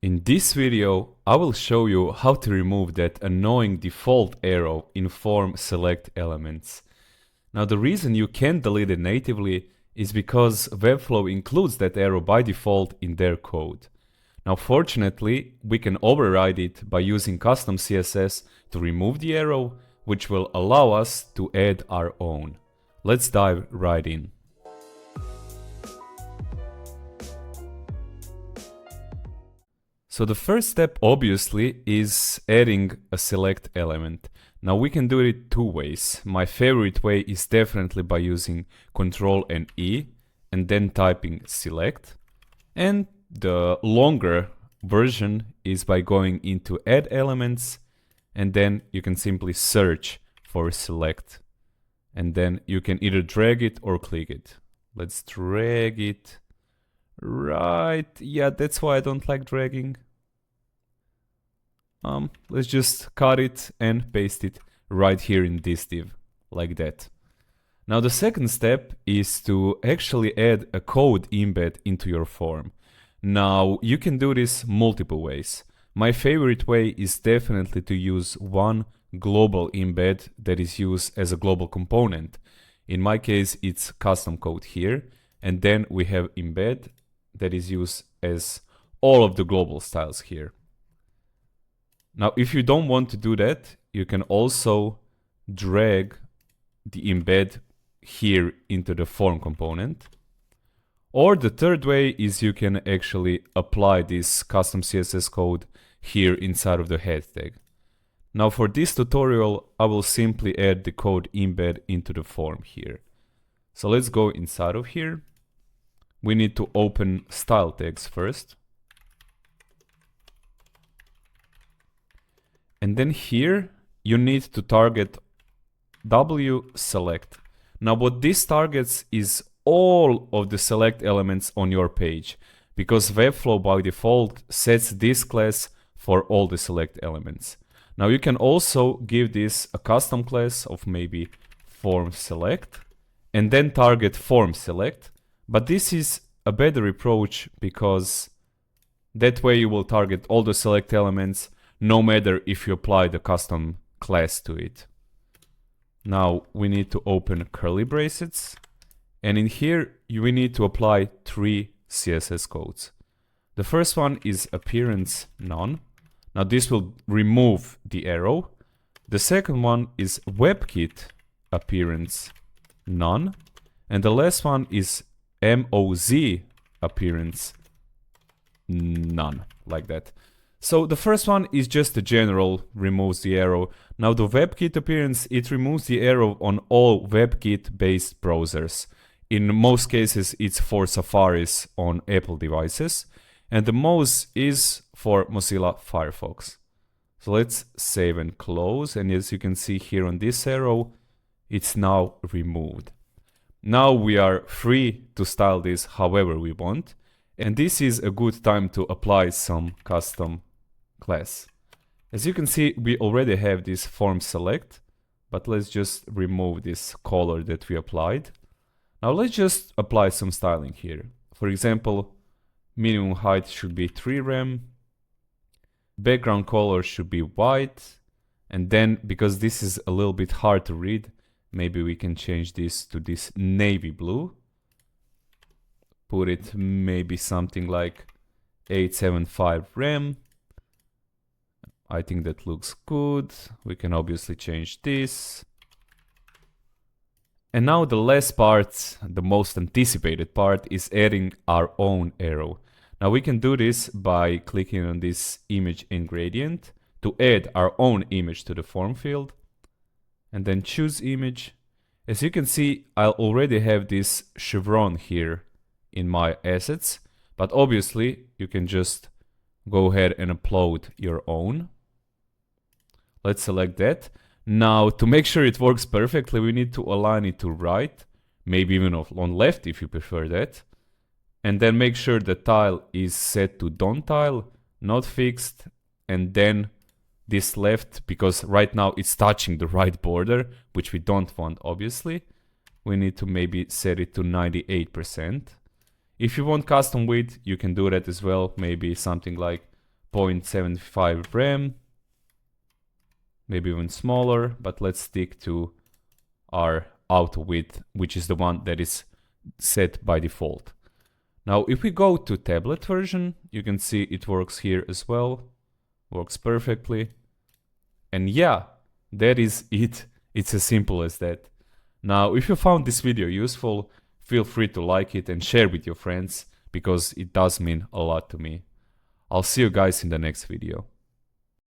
In this video, I will show you how to remove that annoying default arrow in form select elements. Now the reason you can't delete it natively is because Webflow includes that arrow by default in their code. Now fortunately, we can override it by using custom CSS to remove the arrow, which will allow us to add our own. Let's dive right in. So the first step obviously is adding a select element. Now we can do it two ways. My favorite way is definitely by using Ctrl and E and then typing select. And the longer version is by going into add elements and then you can simply search for select. And then you can either drag it or click it. Let's drag it. Right, yeah, that's why I don't like dragging. Let's just cut it and paste it right here in this div, like that. Now the second step is to actually add a code embed into your form. Now you can do this multiple ways. My favorite way is definitely to use one global embed that is used as a global component. In my case, it's custom code here, and then we have embed that is used as all of the global styles here. Now, if you don't want to do that, you can also drag the embed here into the form component. Or the third way is you can actually apply this custom CSS code here inside of the head tag. Now for this tutorial, I will simply add the code embed into the form here. So let's go inside of here. We need to open style tags first. And then here, you need to target wselect. Now what this targets is all of the select elements on your page, because Webflow by default sets this class for all the select elements. Now you can also give this a custom class of maybe form select, and then target form select, but this is a better approach because that way you will target all the select elements no matter if you apply the custom class to it. Now we need to open curly brackets, and in here we need to apply three CSS codes. The first one is appearance none. Now this will remove the arrow. The second one is webkit-appearance none. And the last one is moz-appearance none, like that. So the first one is just the general, removes the arrow. Now the webkit-appearance, it removes the arrow on all WebKit-based browsers. In most cases, it's for Safaris on Apple devices. And the moz is for Mozilla Firefox. So let's save and close. And as you can see here on this arrow, it's now removed. Now we are free to style this however we want. And this is a good time to apply some custom class. As you can see, we already have this form select, but let's just remove this color that we applied. Now let's just apply some styling here. For example, minimum height should be 3 rem, background color should be white, and then because this is a little bit hard to read, maybe we can change this to this navy blue. Put it maybe something like 875 rem. I think that looks good. We can obviously change this. And now the last part, the most anticipated part, is adding our own arrow. Now we can do this by clicking on this image ingredient to add our own image to the form field. And then choose image. As you can see, I already have this chevron here in my assets, but obviously you can just go ahead and upload your own. Let's select that. Now to make sure it works perfectly, we need to align it to right, maybe even on left if you prefer that. And then make sure the tile is set to don't tile, not fixed, and then this left, because right now it's touching the right border, which we don't want obviously. We need to maybe set it to 98%. If you want custom width, you can do that as well, maybe something like 0.75 RAM, maybe even smaller, but let's stick to our auto width, which is the one that is set by default. Now, if we go to tablet version, you can see it works here as well. Works perfectly. And yeah, that is it. It's as simple as that. Now, if you found this video useful, feel free to like it and share with your friends, because it does mean a lot to me. I'll see you guys in the next video.